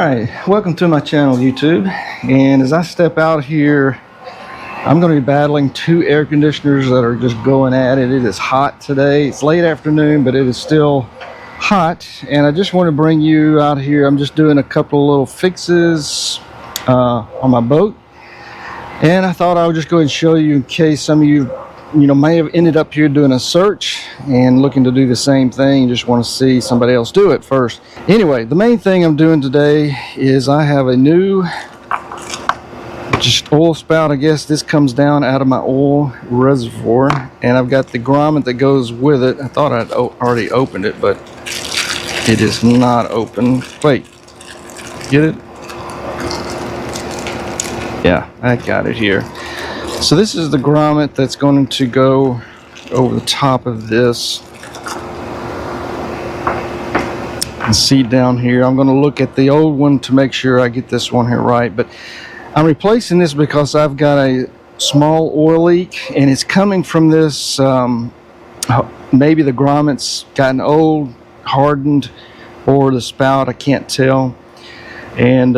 Alright, welcome to my channel YouTube, and as I step out here I'm going to be battling two air conditioners that are just going at it. It is hot today. It's late afternoon, but it is still hot, and I just want to bring you out here. I'm just doing a couple of little fixes on my boat, and I thought I would just go ahead and show you in case some of you may have ended up here doing a search and looking to do the same thing. Just want to see somebody else do it first. Anyway, the main thing I'm doing today is I have a new just oil spout. I guess this comes down out of my oil reservoir, and I've got the grommet that goes with it. I thought I'd already opened it, but it is not open. Wait, get it? Yeah, I got it here. So this is the grommet that's going to go over the top of this. And see down here, I'm going to look at the old one to make sure I get this one here right. But I'm replacing this because I've got a small oil leak, and it's coming from this, maybe the grommet's gotten old, hardened, or the spout, I can't tell. And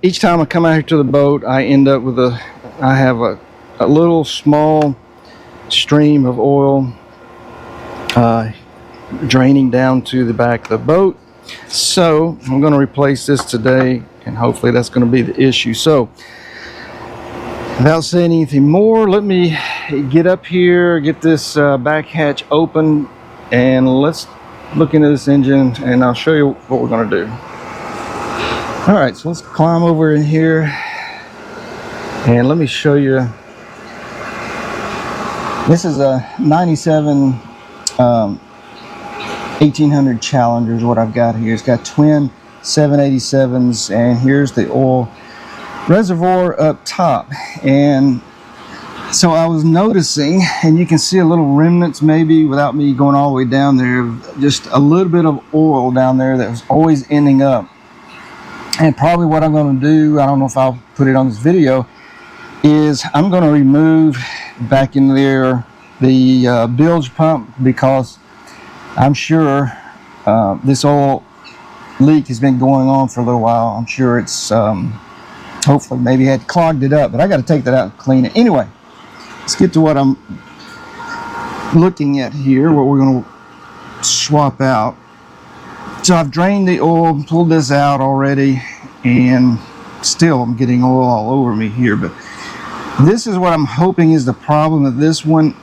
each time I come out here to the boat, I end up with I have a little small stream of oil draining down to the back of the boat. So I'm going to replace this today, and hopefully that's going to be the issue. So without saying anything more, let me get up here, get this back hatch open, and let's look into this engine, and I'll show you what we're going to do. Alright, so let's climb over in here and let me show you. This is a 97 1800 Challenger is what I've got here. It's got twin 787s, and here's the oil reservoir up top. And so I was noticing, and you can see a little remnants maybe without me going all the way down there, just a little bit of oil down there that was always ending up. And probably what I'm going to do, I don't know if I'll put it on this video, is I'm going to remove back in there the bilge pump, because I'm sure this oil leak has been going on for a little while. I'm sure it's hopefully maybe had clogged it up, but I got to take that out and clean it. Anyway, let's get to what I'm looking at here, what we're going to swap out. So I've drained the oil, pulled this out already, and still I'm getting oil all over me here. But this is what I'm hoping is the problem, that this one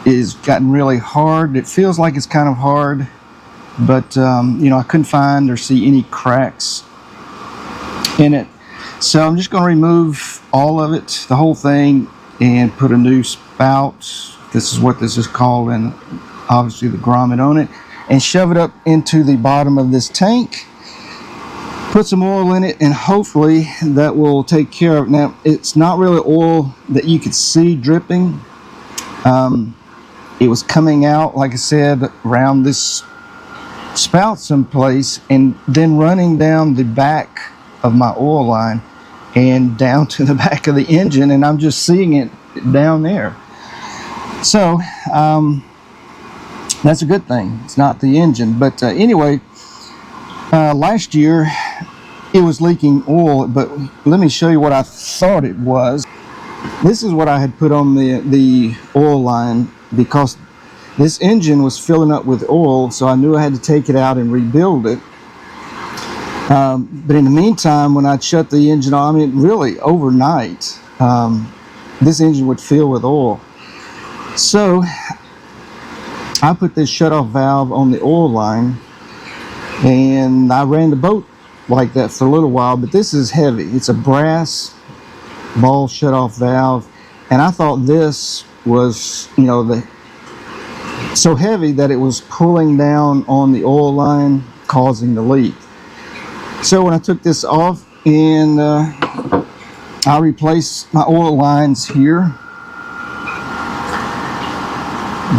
is gotten really hard. It feels like it's kind of hard, but I couldn't find or see any cracks in it. So I'm just going to remove all of it, the whole thing, and put a new spout. This is what this is called, and obviously the grommet on it, and shove it up into the bottom of this tank, put some oil in it, and hopefully that will take care of it. Now, it's not really oil that you could see dripping. It was coming out, like I said, around this spout someplace, and then running down the back of my oil line and down to the back of the engine, and I'm just seeing it down there. So that's a good thing. It's not the engine. But anyway, last year it was leaking oil, but let me show you what I thought it was. This is what I had put on the oil line, because this engine was filling up with oil, so I knew I had to take it out and rebuild it. But in the meantime, when I'd shut the engine on, really overnight, this engine would fill with oil. So I put this shutoff valve on the oil line, and I ran the boat like that for a little while. But this is heavy. It's a brass ball shutoff valve, and I thought this was, so heavy that it was pulling down on the oil line, causing the leak. So when I took this off, and I replaced my oil lines here,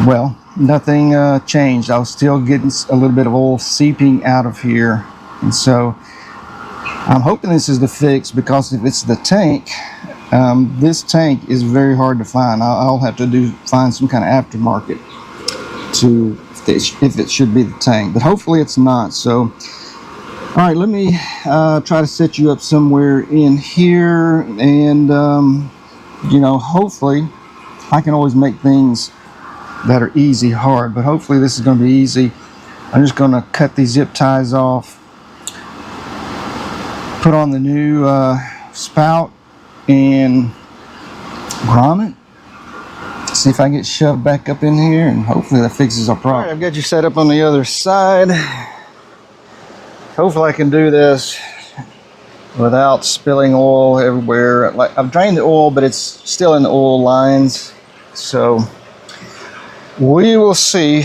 well, nothing changed. I was still getting a little bit of oil seeping out of here. And so I'm hoping this is the fix, because if it's the tank, this tank is very hard to find. I'll have to find some kind of aftermarket if it should be the tank, but hopefully it's not. So All right, let me try to set you up somewhere in here, and you know, hopefully I can always make things that are easy hard, but hopefully this is going to be easy. I'm just going to cut these zip ties off, put on the new spout, and grommet. See if I get shoved back up in here, and hopefully that fixes our problem. All right, I've got you set up on the other side. Hopefully I can do this without spilling oil everywhere. Like, I've drained the oil, but it's still in the oil lines. So we will see.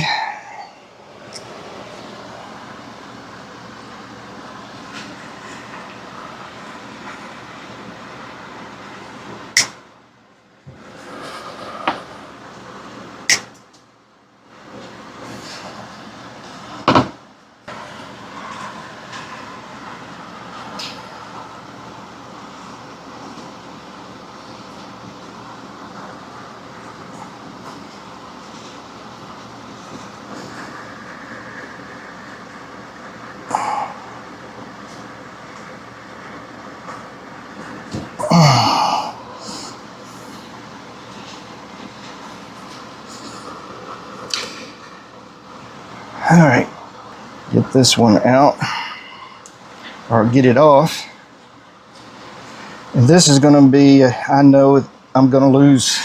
All right, get this one out, or get it off. And this is going to be, I know I'm going to lose,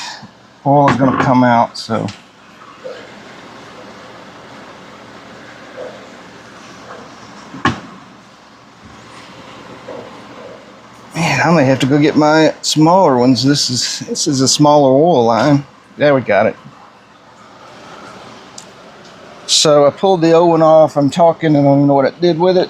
oil is going to come out, so. Man, I may have to go get my smaller ones. This is a smaller oil line. There, we got it. So I pulled the old one off. I'm talking and I don't know what it did with it.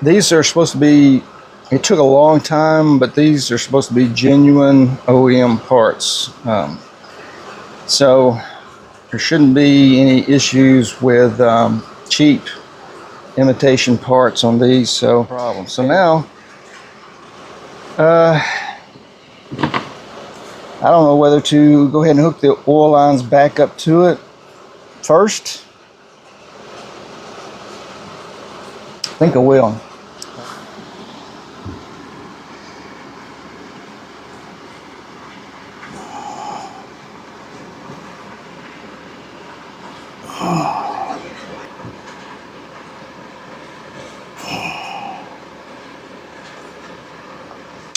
These are supposed to be, it took a long time, but these are supposed to be genuine OEM parts. So there shouldn't be any issues with cheap imitation parts on these, so problem. So now I don't know whether to go ahead and hook the oil lines back up to it first. I think I will.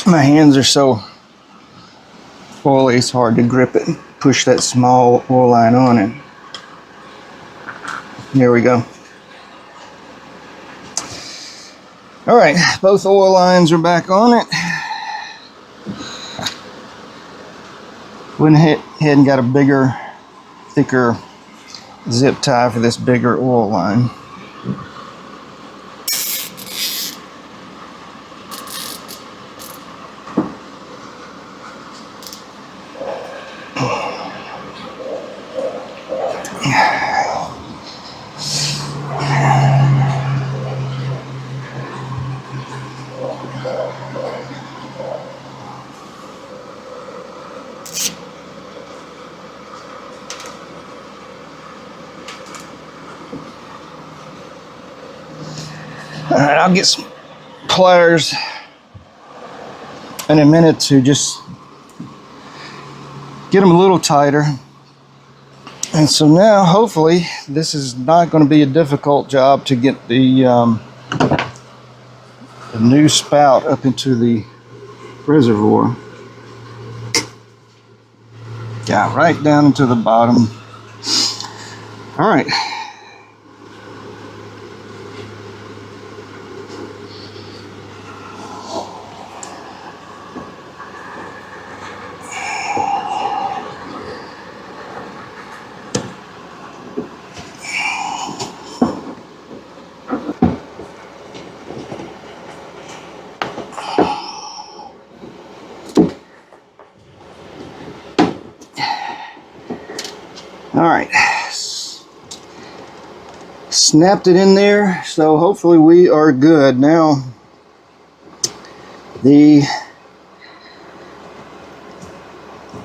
My hands are so oily, it's hard to grip it and push that small oil line on it. There we go. All right, both oil lines are back on it. Went ahead and got a bigger, thicker zip tie for this bigger oil line. All right, I'll get some pliers in a minute to just get them a little tighter. And so now, hopefully, this is not going to be a difficult job to get the new spout up into the reservoir. Got right down into the bottom. All right. All right, snapped it in there, so hopefully we are good. Now, the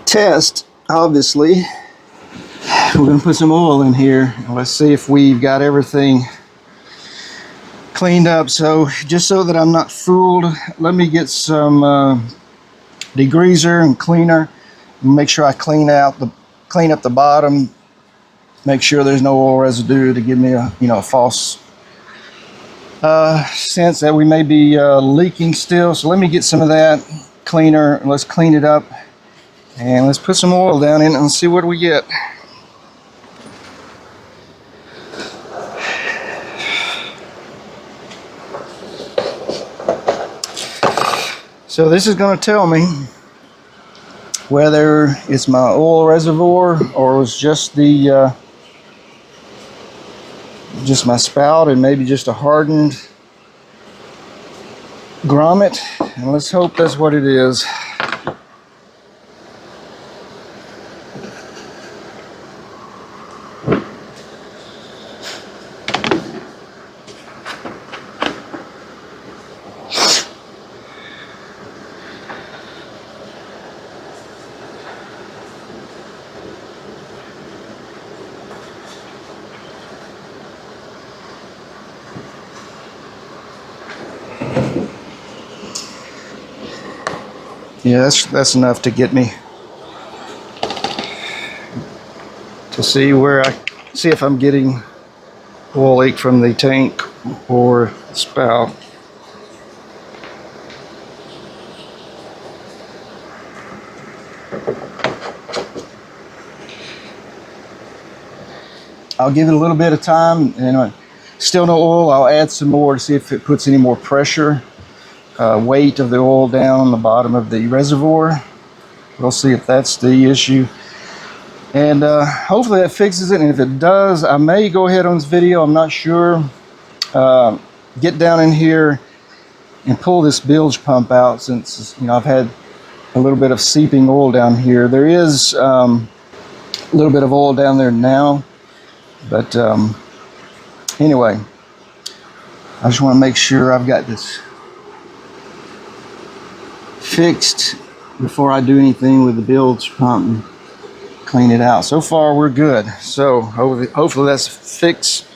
test, obviously, we're going to put some oil in here. Let's see if we've got everything cleaned up. So just so that I'm not fooled, let me get some degreaser and cleaner. Make sure I clean up the bottom. Make sure there's no oil residue to give me a false sense that we may be leaking still. So let me get some of that cleaner. Let's clean it up and let's put some oil down in it and see what we get. So this is going to tell me whether it's my oil reservoir or it's just the just my spout and maybe just a hardened grommet, and let's hope that's what it is. Yeah, that's enough to get me to see if I'm getting oil leak from the tank or spout. I'll give it a little bit of time, and still no oil. I'll add some more to see if it puts any more pressure. Weight of the oil down on the bottom of the reservoir. We'll see if that's the issue, and hopefully that fixes it. And if it does, I may go ahead on this video, I'm not sure, get down in here and pull this bilge pump out, since I've had a little bit of seeping oil down here. There is a little bit of oil down there now, but anyway, I just want to make sure I've got this fixed before I do anything with the bilge pump and clean it out. So far we're good, so hopefully that's fixed,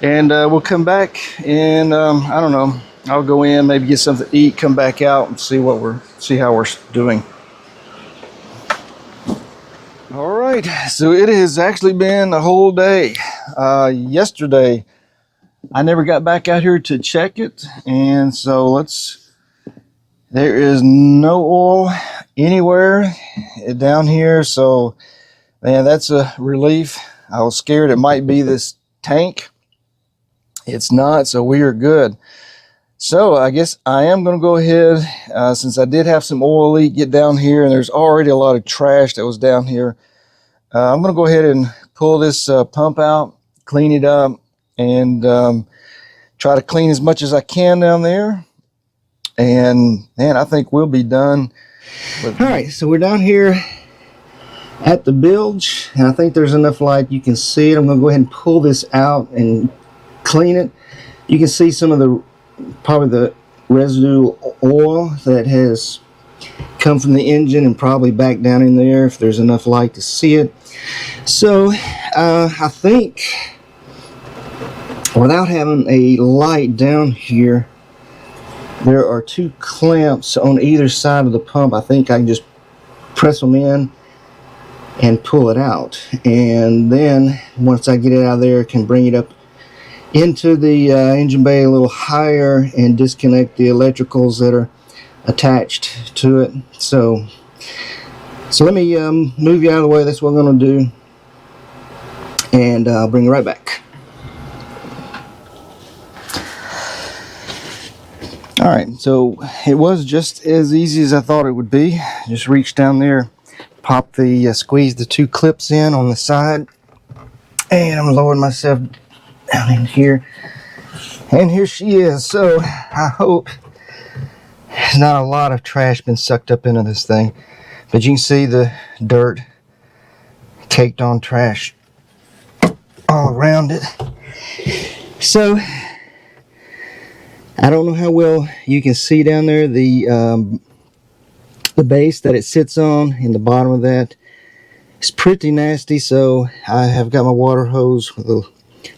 and we'll come back and I don't know, I'll go in, maybe get something to eat, come back out and see how we're doing. All right, so it has actually been a whole day. Yesterday I never got back out here to check it, and so there is no oil anywhere down here, so man, that's a relief. I was scared it might be this tank. It's not, so we are good. So I guess I am going to go ahead, since I did have some oil leak get down here, and there's already a lot of trash that was down here. I'm going to go ahead and pull this pump out, clean it up, and try to clean as much as I can down there. And man, I think we'll be done. All right, so we're down here at the bilge, and I think there's enough light you can see it. I'm going to go ahead and pull this out and clean it. You can see some of probably the residual oil that has come from the engine and probably back down in there if there's enough light to see it. So I think without having a light down here, there are two clamps on either side of the pump. I think I can just press them in and pull it out, and then once I get it out of there, I can bring it up into the engine bay a little higher and disconnect the electricals that are attached to it. So let me move you out of the way. That's what I'm going to do, and I'll bring you right back. Alright, so it was just as easy as I thought it would be. Just reach down there, pop squeeze the two clips in on the side, and I'm lowering myself down in here, and here she is. So I hope there's not a lot of trash been sucked up into this thing, but you can see the dirt caked on trash all around it. So I don't know how well you can see down there the base that it sits on in the bottom of that. It's pretty nasty, so I have got my water hose with a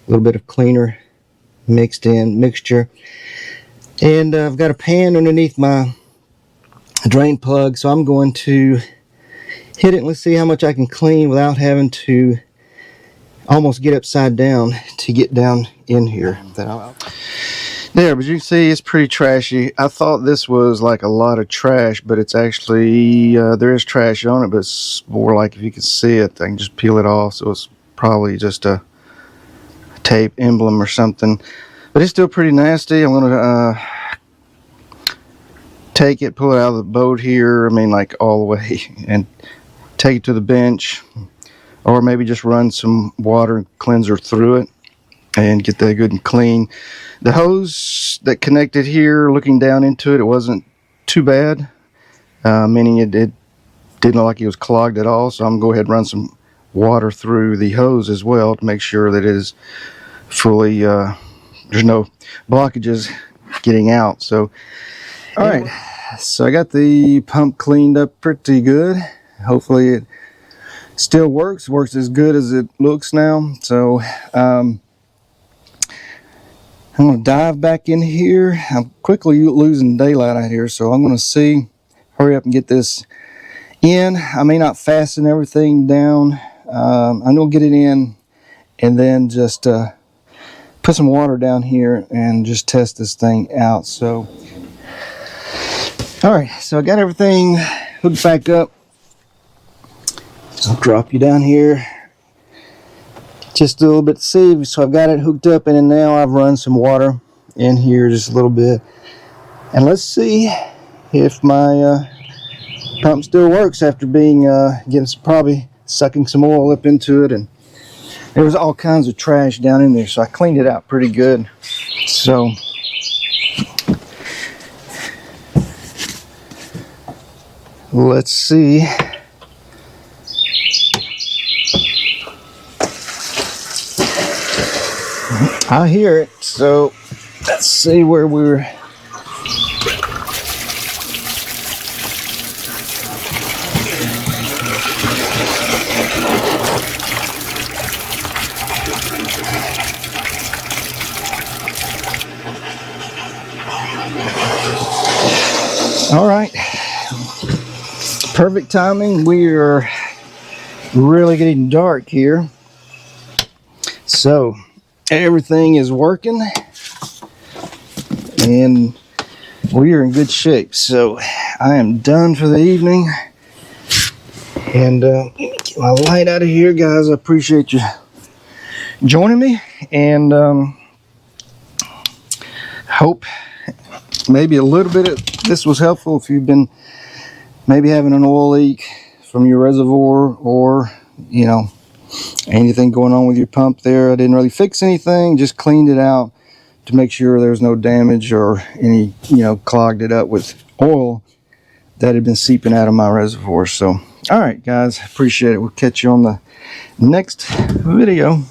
little bit of cleaner mixture, and I've got a pan underneath my drain plug, so I'm going to hit it and let's see how much I can clean without having to almost get upside down to get down in here. There, but you can see it's pretty trashy. I thought this was like a lot of trash, but it's actually, there is trash on it, but it's more like if you can see it, I can just peel it off. So it's probably just a tape emblem or something. But it's still pretty nasty. I'm going to take it, pull it out of the boat here, I mean like all the way, and take it to the bench. Or maybe just run some water cleanser through it and get that good and clean. The hose that connected here, looking down into it, it wasn't too bad, meaning it didn't look like it was clogged at all. So I'm going to go ahead and run some water through the hose as well to make sure that it is fully, there's no blockages getting out. So, all right, so I got the pump cleaned up pretty good. Hopefully it still works as good as it looks now. So I'm going to dive back in here. I'm quickly losing daylight out here, so I'm going to hurry up and get this in. I may not fasten everything down. I'm going to get it in and then just put some water down here and just test this thing out. So, all right, so I got everything hooked back up. I'll drop you down here just a little bit to see. So I've got it hooked up, and then now I've run some water in here just a little bit, and let's see if my pump still works after being probably sucking some oil up into it. And there was all kinds of trash down in there, so I cleaned it out pretty good. So let's see. I hear it, so let's see where we're. All right, perfect timing. We are really getting dark here, so everything is working and we are in good shape. So I am done for the evening, and let me get my light out of here, guys. I appreciate you joining me, and hope maybe a little bit of this was helpful if you've been maybe having an oil leak from your reservoir, or anything going on with your pump there. I didn't really fix anything, just cleaned it out to make sure there's no damage or any, clogged it up with oil that had been seeping out of my reservoir. So, all right, guys, appreciate it. We'll catch you on the next video.